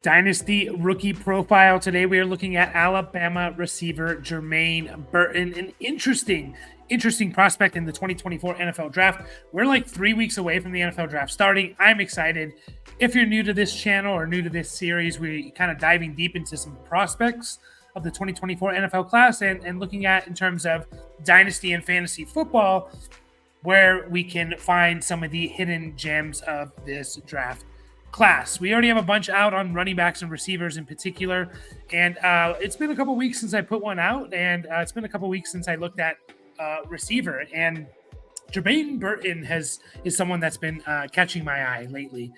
Dynasty rookie profile. Today we are looking at Alabama receiver Jermaine Burton, an interesting prospect in the 2024 NFL draft. We're like 3 weeks away from the NFL draft starting. I'm excited. If you're new to this channel or new to this series, we kind of diving deep into some prospects of the 2024 NFL class and looking at in terms of dynasty and fantasy football, where we can find some of the hidden gems of this draft class. We already have a bunch out on running backs and receivers in particular, and it's been a couple weeks since I put one out, and it's been a couple weeks since I looked at receiver. And Jermaine Burton is someone that's been catching my eye lately.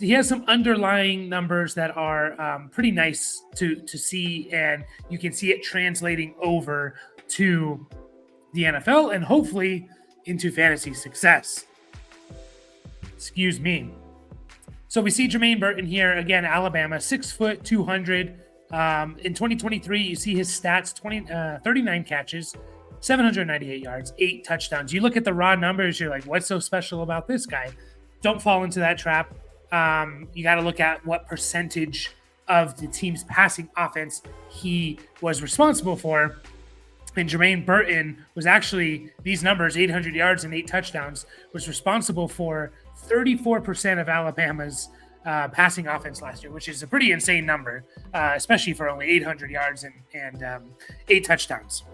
He has some underlying numbers that are pretty nice to see, and you can see it translating over to the NFL and hopefully into fantasy success. Excuse me. So we see Jermaine Burton here, again, Alabama, 6 foot, 200. In 2023, you see his stats, 39 catches, 798 yards, 8 touchdowns. You look at the raw numbers, you're like, what's so special about this guy? Don't fall into that trap. You got to look at what percentage of the team's passing offense he was responsible for. And Jermaine Burton was actually, these numbers, 800 yards and 8 touchdowns, was responsible for 34% of Alabama's passing offense last year, which is a pretty insane number, especially for only 800 yards and 8 touchdowns.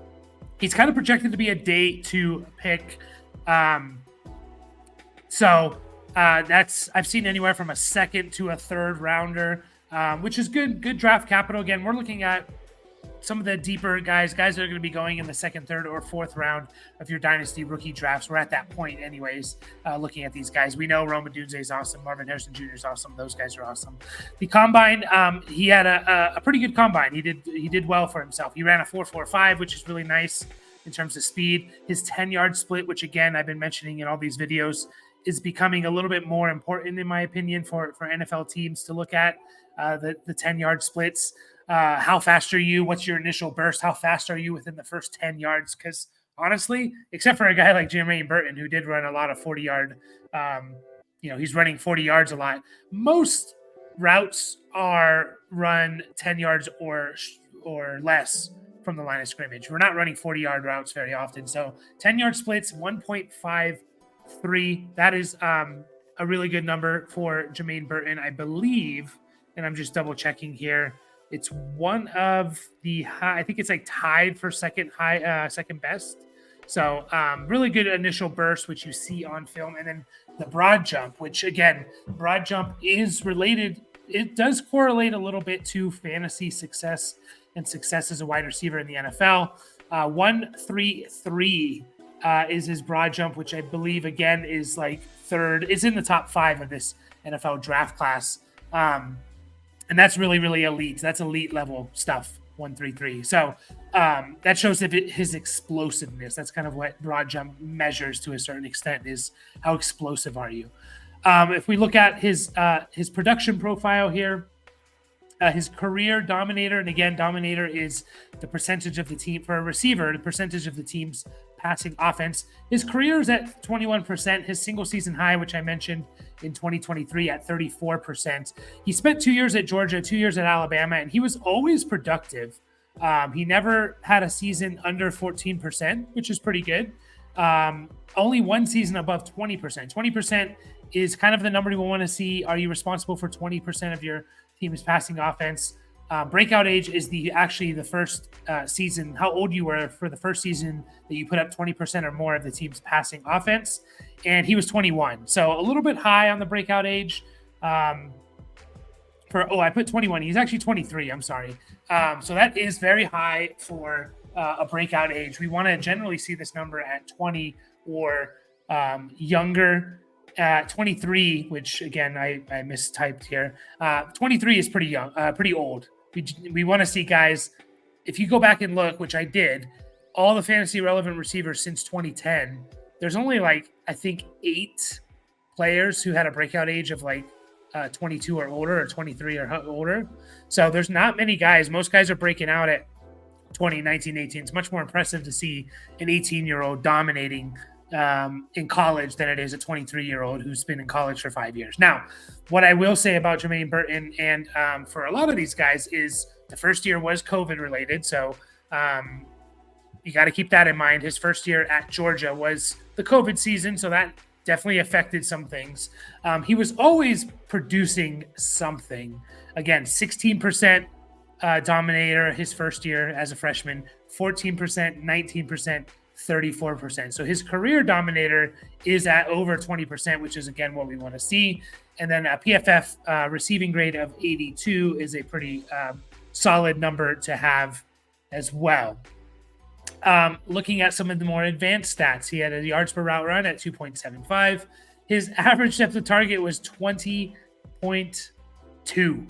He's kind of projected to be a day 2 pick. So I've seen anywhere from a second to a third rounder, which is good draft capital. Again, we're looking at some of the deeper guys that are going to be going in the second, third, or fourth round of your dynasty rookie drafts. We're at that point anyways, looking at these guys. We know Rome Odunze is awesome. Marvin Harrison Jr. is awesome. Those guys are awesome. The combine, he had a pretty good combine. He did well for himself. He ran a 4.45, which is really nice in terms of speed. His 10-yard split, which again, I've been mentioning in all these videos, is becoming a little bit more important in my opinion for NFL teams to look at the 10-yard splits. How fast are you? What's your initial burst? How fast are you within the first 10 yards? Because honestly, except for a guy like Jermaine Burton, who did run a lot of 40-yard, he's running 40 yards a lot. Most routes are run 10 yards or less from the line of scrimmage. We're not running 40-yard routes very often. So 10-yard splits, 1.53. That is a really good number for Jermaine Burton, I believe. And I'm just double checking here. It's one of the high, I think it's like tied for second best. So really good initial burst, which you see on film. And then the broad jump, which again, broad jump is related. It does correlate a little bit to fantasy success and success as a wide receiver in the NFL. 1.33 is his broad jump, which I believe again is like third. It's in the top 5 of this NFL draft class. And that's really, really elite. That's elite level stuff, 1.33. So that shows his explosiveness. That's kind of what broad jump measures to a certain extent, is how explosive are you. If we look at his production profile here, his career dominator, and again, dominator is the percentage of the team for a receiver, the percentage of the team's passing offense. His career is at 21%. His single season high, which I mentioned in 2023, at 34%. He spent 2 years at Georgia, 2 years at Alabama, and he was always productive. He never had a season under 14%, which is pretty good. Only one season above 20%. 20% is kind of the number we want to see. Are you responsible for 20% of your team's passing offense? Breakout age is actually the first season, how old you were for the first season that you put up 20% or more of the team's passing offense. And he was 21. So a little bit high on the breakout age. I put 21. He's actually 23. I'm sorry. So that is very high for a breakout age. We want to generally see this number at 20 or younger. 23, which again, I mistyped here. 23 is pretty young, pretty old. We want to see guys, if you go back and look, which I did, all the fantasy relevant receivers since 2010, there's only like, I think 8 players who had a breakout age of like 22 or older, or 23 or older. So there's not many guys. Most guys are breaking out at 20, 19, 18. It's much more impressive to see an 18-year-old dominating in college than it is a 23-year-old who's been in college for 5 years. Now, what I will say about Jermaine Burton and for a lot of these guys is the first year was COVID related. So you got to keep that in mind. His first year at Georgia was the COVID season. So that definitely affected some things. He was always producing something. Again, 16% dominator his first year as a freshman, 14%, 19%, 34%. So his career dominator is at over 20%, which is, again, what we want to see. And then a PFF receiving grade of 82 is a pretty solid number to have as well. Looking at some of the more advanced stats, he had a yards per route run at 2.75. His average depth of target was 20.2.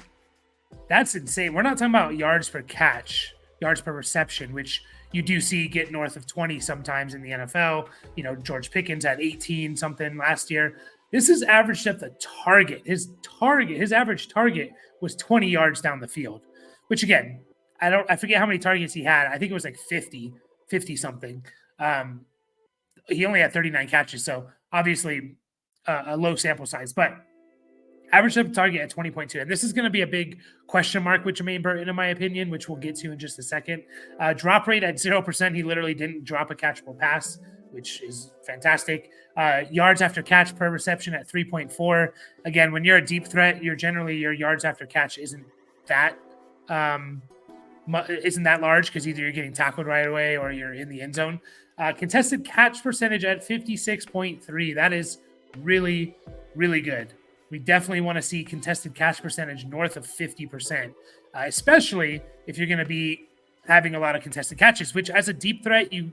That's insane. We're not talking about yards per catch, yards per reception, which you do see get north of 20 sometimes in the NFL. You know, George Pickens had 18 something last year. This is average depth of target. His average target was 20 yards down the field, which, again, I forget how many targets he had. I think it was like 50 something. He only had 39 catches. So obviously a low sample size, but average depth of target at 20.2. And this is going to be a big question mark with Jermaine Burton, in my opinion, which we'll get to in just a second. Drop rate at 0%. He literally didn't drop a catchable pass, which is fantastic. Yards after catch per reception at 3.4. Again, when you're a deep threat, your yards after catch isn't that large, because either you're getting tackled right away or you're in the end zone. Contested catch percentage at 56.3. That is really, really good. We definitely want to see contested catch percentage north of 50%, especially if you're going to be having a lot of contested catches, which as a deep threat, you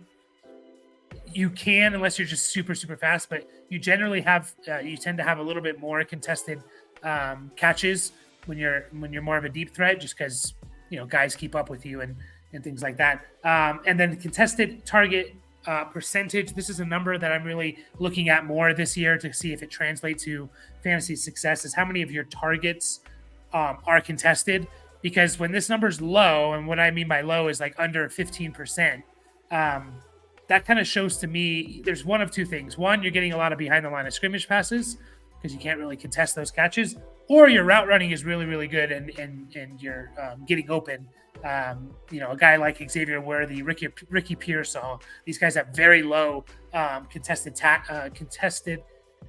can, unless you're just super, super fast, but you generally have, you tend to have a little bit more contested catches when you're more of a deep threat, just because, you know, guys keep up with you and things like that. And then contested target percentage. This is a number that I'm really looking at more this year to see if it translates to fantasy success, is how many of your targets are contested. Because when this number is low, and what I mean by low is like under 15%, that kind of shows to me there's one of two things. One, you're getting a lot of behind the line of scrimmage passes because you can't really contest those catches, or your route running is really, really good and you're getting open. You know, a guy like Xavier Worthy, Ricky Pearsall, these guys have very low contested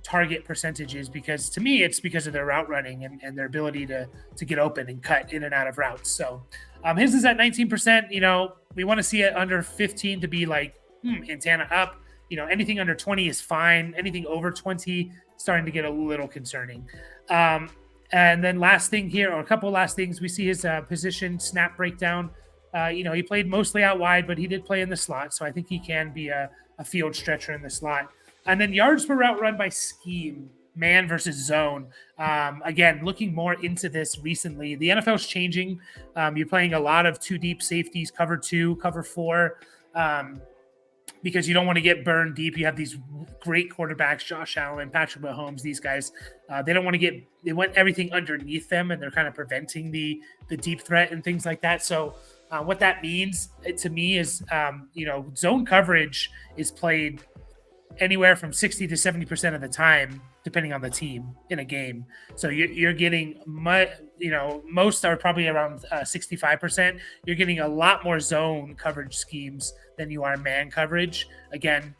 target percentages, because to me it's because of their route running and their ability to get open and cut in and out of routes. So his is at 19%. You know, we want to see it under 15 to be like antenna up. You know, anything under 20 is fine. Anything over 20 starting to get a little concerning. And then last thing here, or a couple last things, we see his position snap breakdown. You know, he played mostly out wide, but he did play in the slot. So I think he can be a field stretcher in the slot. And then yards per route run by scheme, man versus zone. Again, looking more into this recently, the NFL is changing. You're playing a lot of two deep safeties, cover 2, cover 4, because you don't want to get burned deep. You have these great quarterbacks, Josh Allen, Patrick Mahomes, these guys. They don't want to they want everything underneath them, and they're kind of preventing the deep threat and things like that. So what that means to me is, you know, zone coverage is played anywhere from 60 to 70% of the time, depending on the team in a game. So you're getting, you know, most are probably around 65%. You're getting a lot more zone coverage schemes than you are man coverage. Again,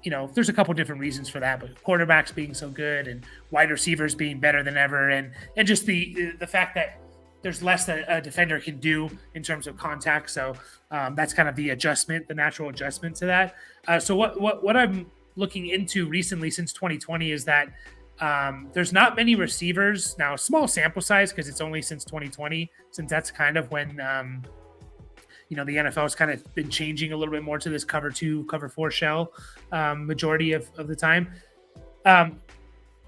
you know, there's a couple different reasons for that, but quarterbacks being so good and wide receivers being better than ever, and just the fact that there's less that a defender can do in terms of contact. So that's kind of the adjustment, the natural adjustment to that. So what I'm looking into recently since 2020 is that there's not many receivers now, small sample size, because it's only since 2020, since that's kind of when, you know, the NFL has kind of been changing a little bit more to this cover 2, cover 4 shell majority of the time.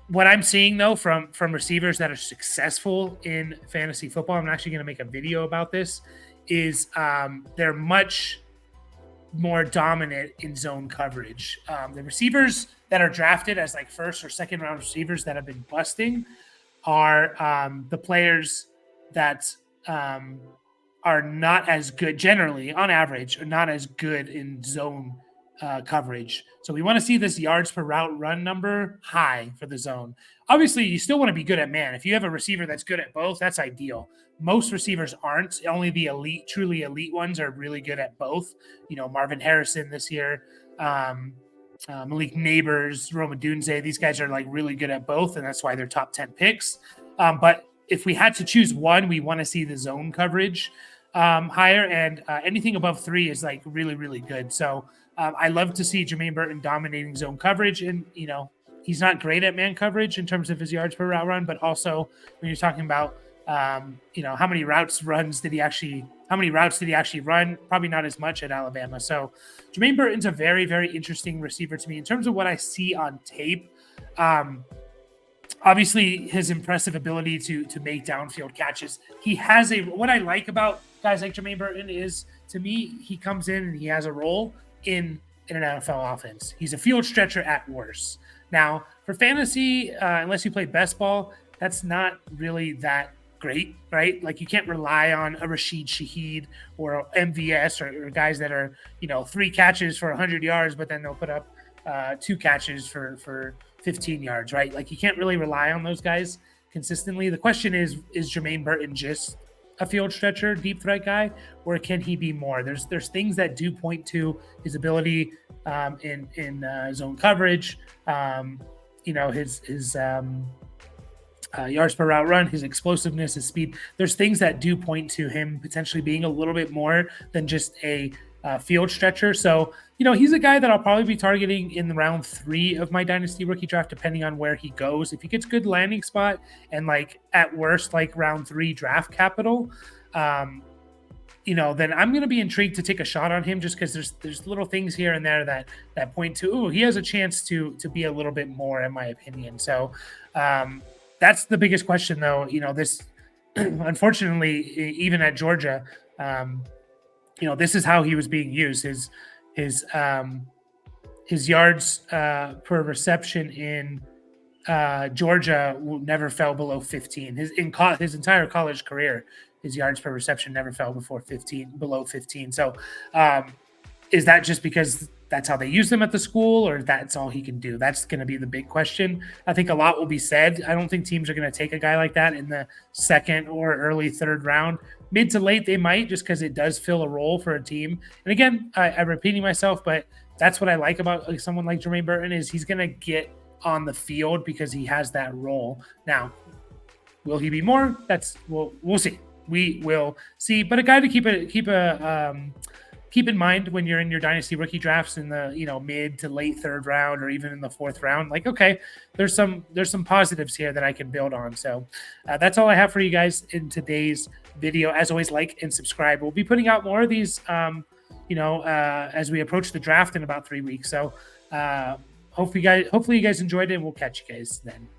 What I'm seeing, though, from receivers that are successful in fantasy football, I'm actually going to make a video about this, is they're much more dominant in zone coverage. The receivers that are drafted as like first or second round receivers that have been busting are the players that are not as good, generally, on average, are not as good in zone coverage. So we want to see this yards per route run number high for the zone. Obviously, you still want to be good at man. If you have a receiver that's good at both, that's ideal. Most receivers aren't. Only the elite, truly elite ones are really good at both. Marvin Harrison this year, Malik Neighbors, Roma Dunze, these guys are like really good at both, and that's why they're top 10 picks. But if we had to choose one, we want to see the zone coverage higher, and anything above 3 is like really, really good. So I love to see Jermaine Burton dominating zone coverage, and he's not great at man coverage in terms of his yards per route run, but also when you're talking about how many routes did he actually run? Probably not as much at Alabama. So Jermaine Burton's a very, very interesting receiver to me in terms of what I see on tape. Obviously his impressive ability to make downfield catches. What I like about guys like Jermaine Burton is, to me, he comes in and he has a role in an NFL offense. He's a field stretcher at worst. Now, for fantasy, unless you play best ball, that's not really that great, right? Like, you can't rely on a Rashid Shaheed or MVS or guys that are, 3 catches for 100 yards, but then they'll put up 2 catches for 15 yards, right? Like, you can't really rely on those guys consistently. The question is Jermaine Burton just a field stretcher, deep threat guy, or can he be more? There's things that do point to his ability in zone coverage, his yards per route run, his explosiveness, his speed. There's things that do point to him potentially being a little bit more than just a field stretcher. So, he's a guy that I'll probably be targeting in the round 3 of my dynasty rookie draft, depending on where he goes. If he gets good landing spot and at worst, round 3 draft capital, then I'm going to be intrigued to take a shot on him, just because there's little things here and there that point to, he has a chance to be a little bit more, in my opinion. So that's the biggest question, though. This, unfortunately, even at Georgia, this is how he was being used. His yards per reception in Georgia never fell below 15. His entire college career, his yards per reception never fell below 15. So is that just because that's how they use them at the school, or that's all he can do? That's going to be the big question. I think a lot will be said. I don't think teams are going to take a guy like that in the 2nd or early 3rd round. Mid to late, they might, just because it does fill a role for a team. And again, I'm repeating myself, but that's what I like about someone like Jermaine Burton, is he's going to get on the field because he has that role. Now, will he be more? We'll see. We will see. But a guy to keep in mind when you're in your dynasty rookie drafts in the mid to late 3rd round, or even in the 4th round. Okay, there's some positives here that I can build on. So that's all I have for you guys in today's video. As always, like and subscribe. We'll be putting out more of these as we approach the draft in about 3 weeks. So hopefully you guys enjoyed it, and we'll catch you guys then.